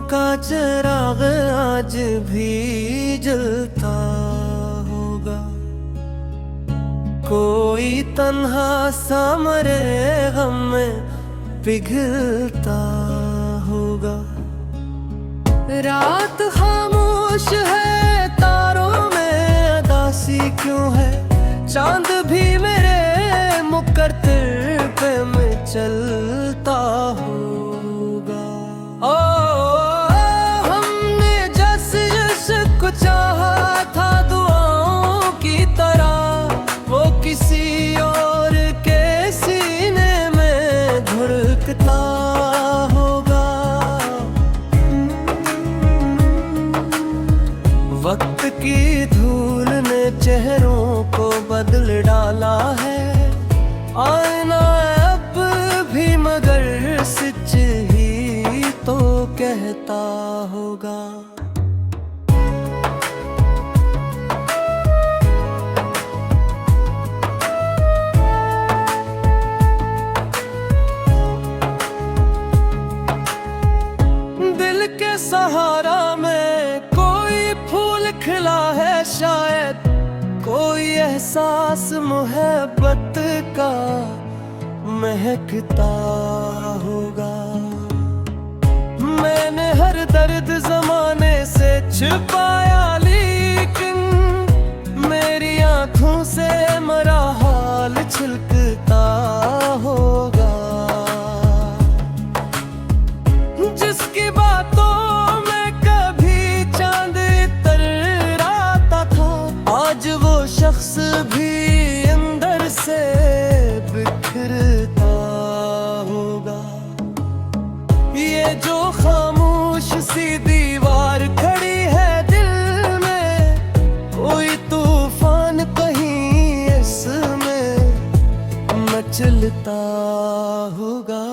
का चिराग आज भी जलता होगा। कोई तन्हा सा मरे गम में पिघलता होगा। रात खामोश है, तारों में उदासी क्यों है? चांद भी मेरे मुकद्दर पे में चलता होगा। ओ हमने जस जस को चाहा था दुआओं की तरह, वो किसी और के सीने में धुड़कता होगा। वक्त की धूल ने चेहरों को बदल डाला है। आईना अब भी मगर सच ही तो कहता होगा। दिल के सहारा में कोई फूल खिला है, शायद कोई एहसास मोहब्बत का महकता होगा। मैंने हर दर्द जमाने से छुपाया, लेकिन मेरी आंखों से मरा हाल छलकता होगा। जिसकी बातों में कभी चांद इतराता था, आज वो शख्स भी अंदर से बिखरता होगा। ये जो खामोश सी दीवार खड़ी है दिल में, कोई तूफान कहीं इसमें मचलता होगा।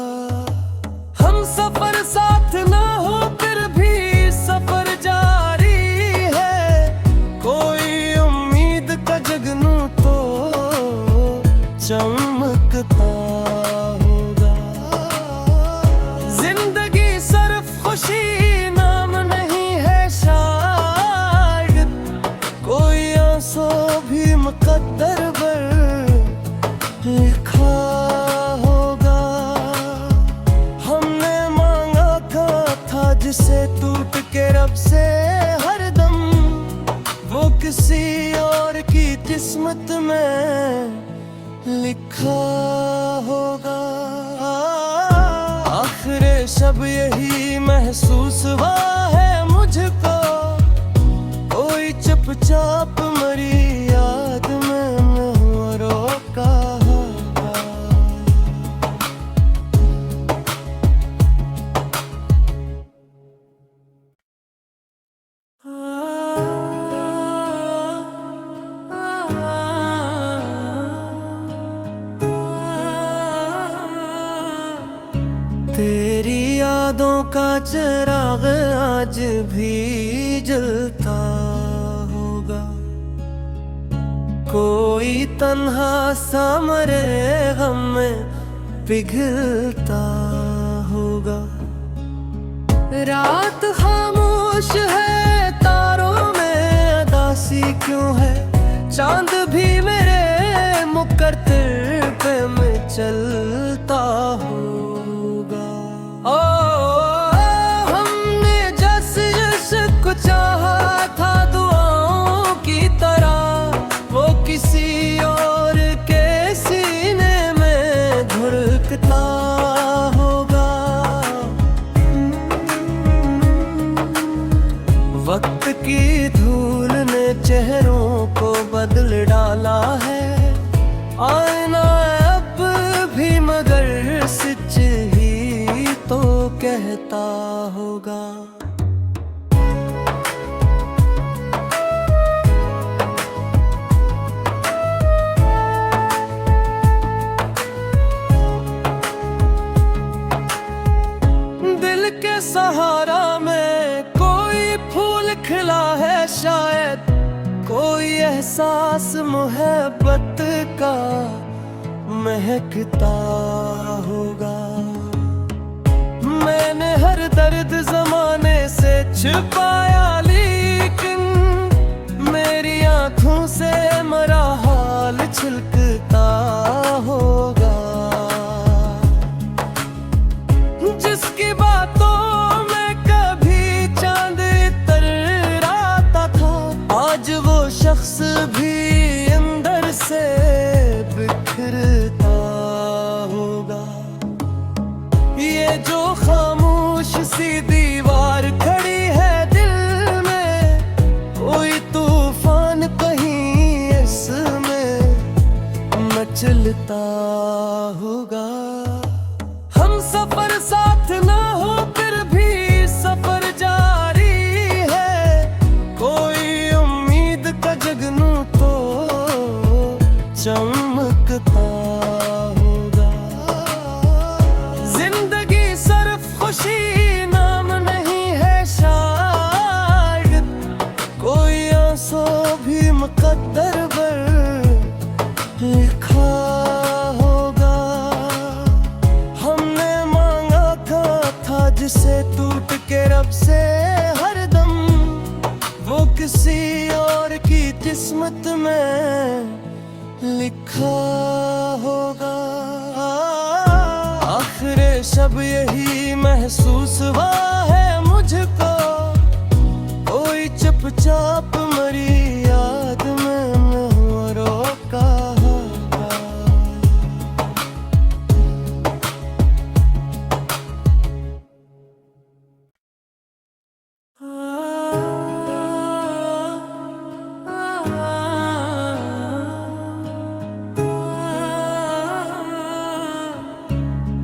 हम सफर साथ ना हो फिर भी सफर जारी है। कोई उम्मीद का जगनू तो चमकता होगा। जिंदगी सिर्फ खुशी नाम नहीं है, शायद कोई आंसू भी मुकद्दर पर लिखा होगा। हमने मांगा था जिसे टूट के रब से हरदम, वो किसी और की किस्मत में लिखा होगा। आखिर शब यही महसूस हुआ है मुझको, कोई चुपचाप मरी याद में रोका होगा। तेरी यादों का चिराग आज भी जलता होगा। कोई तन्हा सा मरे गम में पिघलता होगा। रात खामोश है, तारों में उदासी क्यों है? चांद भी मेरे मुकद्दर पे में चलता होगा। ओ हमने जस जस को चाहा था दुआओं की तरह, वो किसी और के सीने में धुड़कता होगा। वक्त की धूल ने चेहरों को बदल डाला है। आईना अब भी मगर सच ही तो कहता होगा। दिल के सहारा में कोई फूल खिला है, शायद कोई एहसास मोहब्बत का महकता होगा। मैंने हर दर्द जमाने से छुपाया, लेकिन मेरी आंखों से मरा हाल छलकता होगा। जिसकी बातों में कभी चांद इतराता था, आज वो शख्स भी अंदर से बिखरता होगा। ये जो खामोश सी दीवार खड़ी है दिल में, कोई तूफान कहीं इसमें मचलता होगा। हम सफर साथ ना हो फिर भी सफर जारी है, कोई उम्मीद का जगनू तो चमकता होगा। जिंदगी सिर्फ खुशी नाम नहीं है शायद, कोई आंसू भी मुकद्दर पर लिखा होगा। हमने मांगा था जिसे टूट के रब से हरदम, वो किसी और की किस्मत में लिखा होगा। आखिर शब यही महसूस हुआ है मुझको, कोई चुपचाप मरी याद में रोका होगा।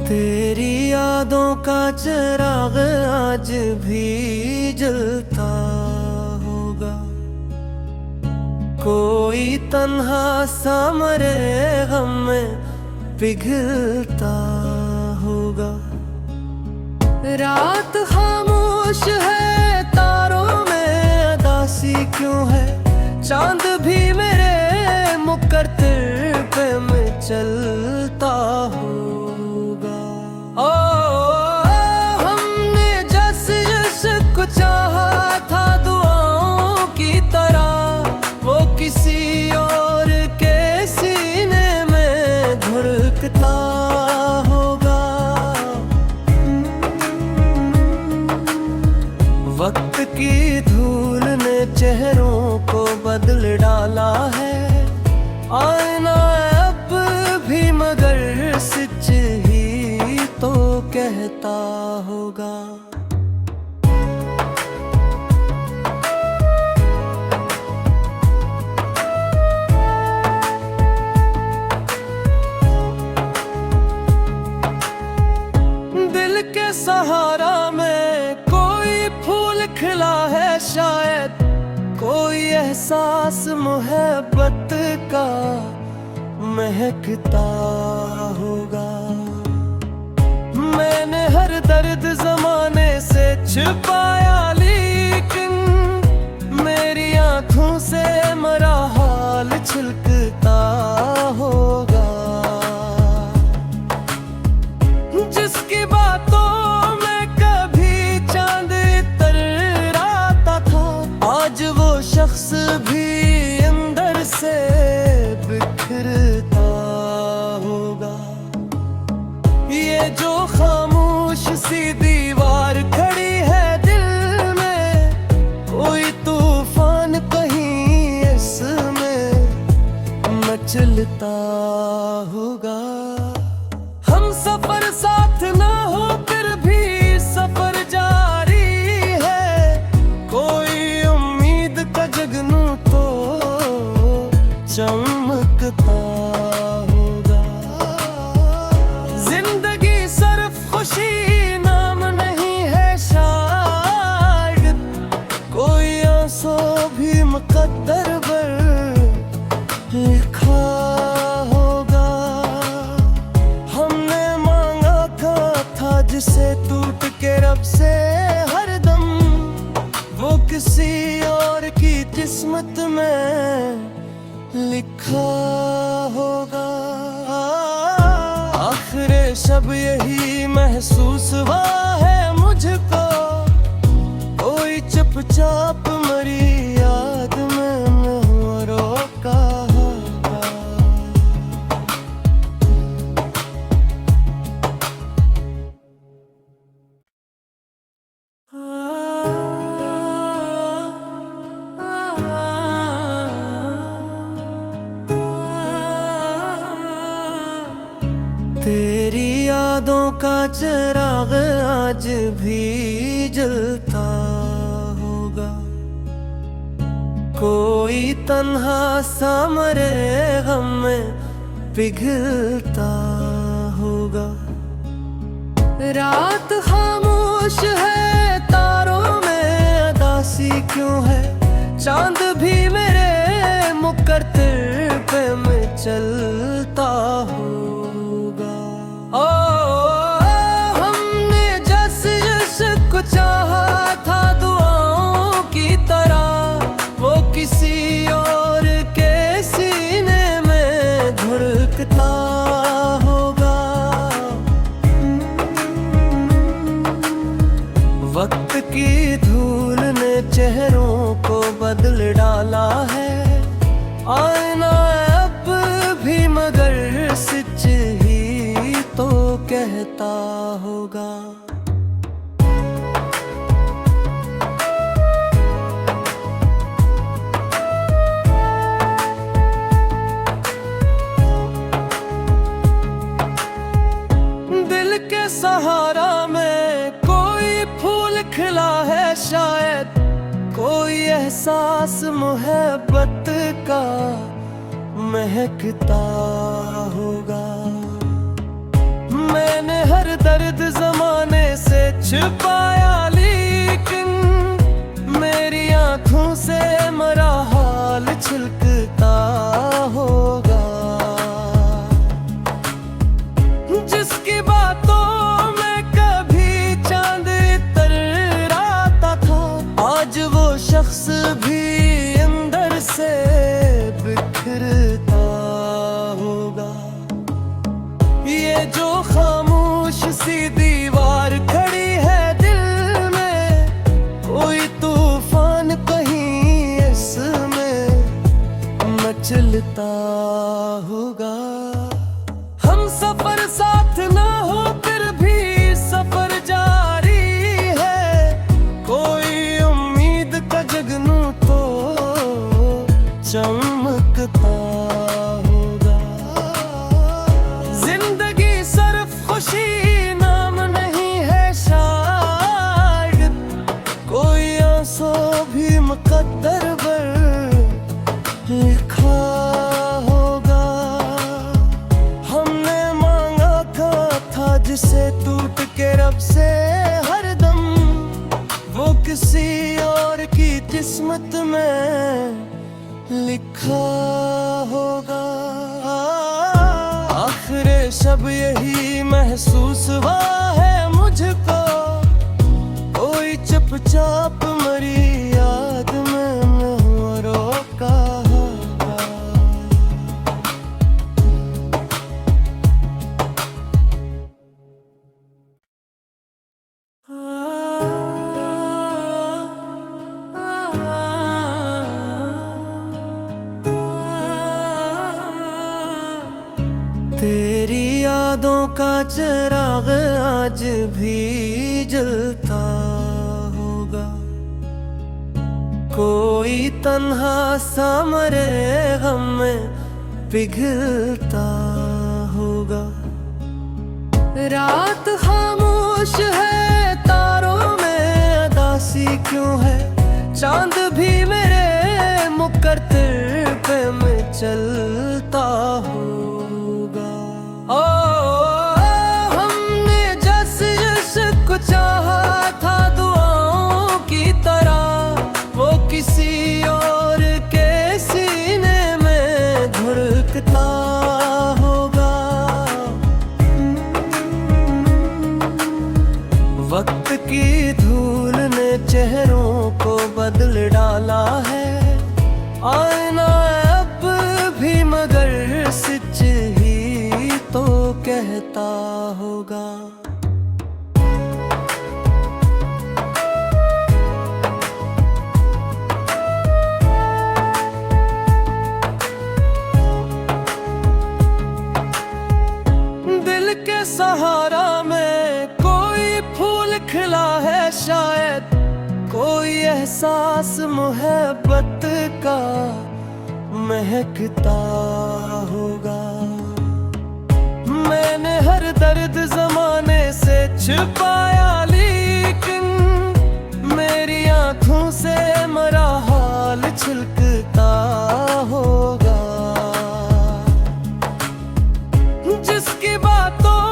तेरी यादों का चिराग आज भी जलता होगा, कोई तन्हा सा मरे गम में पिघलता होगा। रात खामोश है, तारों में अदासी क्यों है, चांद भी मेरे मुकद्दर पे में चलता होगा। ओ हमने जस जस को चाहा था दुआओं की तरह, वो किसी और के सीने में धड़कता होगा। वक्त की धूल ने चेहरों को बदल डाला है, आईना अब भी मगर सच ही तो कहता होगा। दिल के सहारा में कोई फूल खिला है शायद, कोई एहसास मोहब्बत का महकता होगा। मैंने हर दर्द जमाने से छुपाया, लेकिन मेरी आंखों से मरा हाल छलकता होगा। जिसकी बातों में कभी चांद इतराता था, आज वो शख्स भी अंदर से बिखरता होगा। ये जो खामोश सी दीवार खड़ी है दिल में, कोई तूफान कहीं इसमें मचलता होगा। हम सफर साथ ना हो फिर भी सफर जारी है, कोई उम्मीद का जगनू तो चमकता होगा। जिंदगी सिर्फ खुशी नाम नहीं है शायद, कोई आंसू भी मुकद्दर पर लिखा होगा। हमने मांगा था जिसे टूट के रब से हरदम, वो किसी और की किस्मत में लिखा होगा। आखिर शब यही महसूस हुआ है चुपचाप मरी याद में रोका। तेरी यादों का चिराग आज भी जलता होगा, कोई तन्हा सा मरे गम में पिघलता होगा। रात खामोश है, तारों में उदासी क्यों है, चांद भी मेरे मुकद्दर पे में चलता होगा। ओ हमने जस जस को चाहा था दुआओं की तरह, वो किसी और के सीने में धुड़कता होगा। वक्त की धूल ने चेहरों को बदल डाला है, आईना अब भी मगर सच ही तो कहता होगा। दिल के सहारा में कोई फूल खिला है शायद, कोई एहसास मोहब्बत का महकता होगा। मैंने हर दर्द जमाने से छुपाया, लेकिन मेरी आंखों से मरा हाल छलकता होगा। जिसकी बातों में कभी चांद इतराता था, आज वो शख्स भी अंदर से बिखरता होगा। ये जो खामोश सी दीवार खड़ी है दिल में, कोई तूफान कहीं इसमें मचलता होगा। हम सफर साथ ना हो फिर भी सफर जारी है, कोई उम्मीद का जगनू तो चमकता होगा। जिंदगी सिर्फ खुशी नाम नहीं है शायद, कोई आंसू भी मुकद्दर पर लिखा होगा। हमने मांगा था जिसे टूट के रब से हरदम, वो किसी और की किस्मत में लिखा होगा। आखिर शब यही महसूस हुआ है मुझको, कोई चुपचाप मरी याद में रोका होगा। तेरी यादों का चिराग आज भी जलता होगा, कोई तन्हा सा मरे गम में पिघलता होगा। रात खामोश है, तारों में उदासी क्यों है, चांद भी मेरे मुकद्दर पे में चलता होगा। ओ हमने जस जस को चाहा था दुआओं की तरह, वो किसी और के सीने में धुड़कता होगा। वक्त की धूल ने चेहरों को बदल डाला है, आईना अब भी मगर सच ही तो कहता होगा। एहसास मोहब्बत का महकता होगा। मैंने हर दर्द जमाने से छुपाया, लेकिन मेरी आंखों से मरा हाल छलकता होगा। जिसकी बातों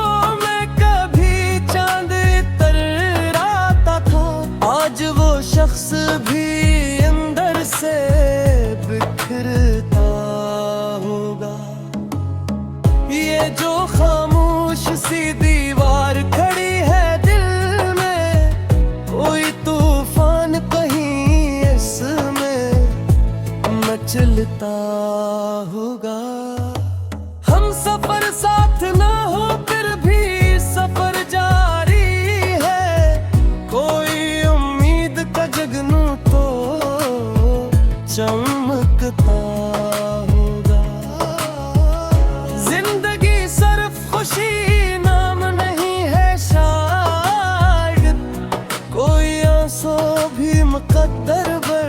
में कभी चांद इतराता था, आज वो शख्स भी अंदर से बिखरता होगा। ये जो खामोश सी दीवार खड़ी है दिल में, कोई तूफान कहीं इसमें मचलता होगा। हम सफर साथ ना हो फिर भी सफर जारी है, कोई उम्मीद का जगनू तो चमकता होगा। जिंदगी सिर्फ खुशी नाम नहीं है शायद, कोई आंसू भी मुकद्दर पर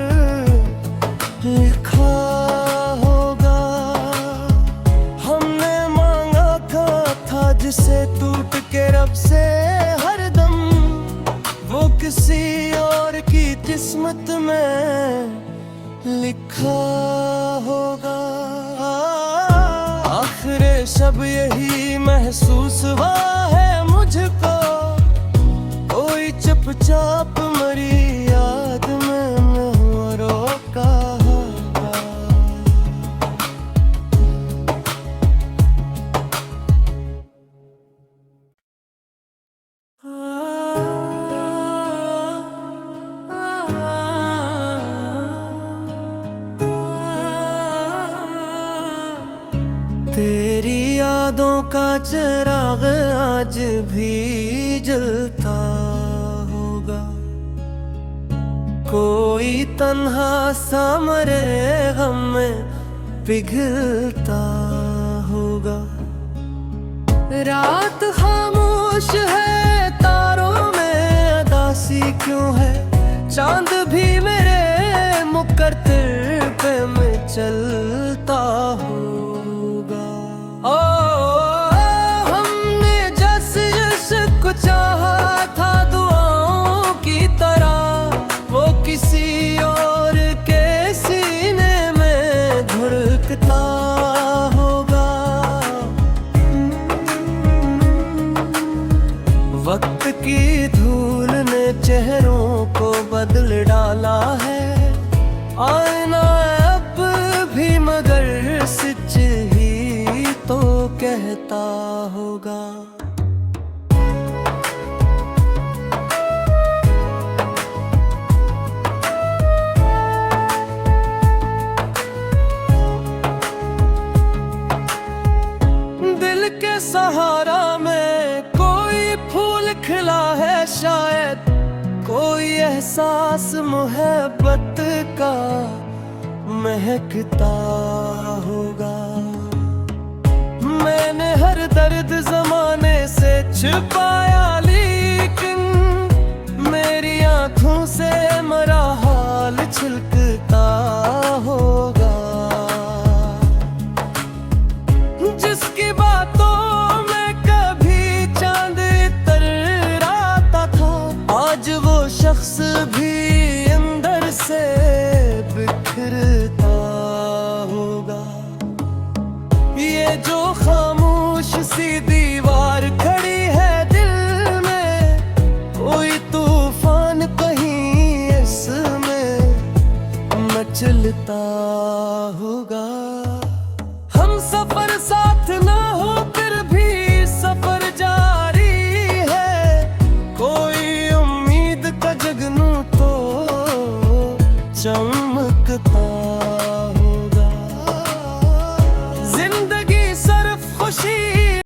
लिखा होगा। हमने मांगा था जिसे टूट के रब से हरदम, वो किसी और की किस्मत में लिखा होगा। आखिर शब यही महसूस हुआ है मुझको, कोई चुपचाप मरी याद में रोका होगा। तेरी यादों का चिराग आज भी जलता होगा, कोई तन्हा सा मरे गम में पिघलता होगा। रात खामोश है, तारों में अदासी क्यों है, चांद भी मेरे मुकद्दर पे में चलता होगा। ओ हमने जैसे इश्क चाहा था दुआओं की तरह, वो किसी और के सीने में धड़कता होगा। वक्त की धूल ने चेहरों को बदल डाला है, आईना अब भी मगर सच ही तो कहता होगा। दिल के सहारा में कोई फूल खिला है शायद, कोई एहसास मोहब्बत का महकता होगा। मैंने हर दर्द जमाने से छुपाया, लेकिन मेरी आंखों से मरा हाल छलकता होगा। जिसकी बातों में कभी चांद इतराता था, आज वो शख्स भी अंदर से बिखरता होगा। ये जो खामोश सी दीवार खड़ी है दिल में, कोई तूफान कहीं इसमें मचलता होगा। हम सफर साथ ना हो फिर भी सफर जारी है, कोई उम्मीद का जगनू तो चमकता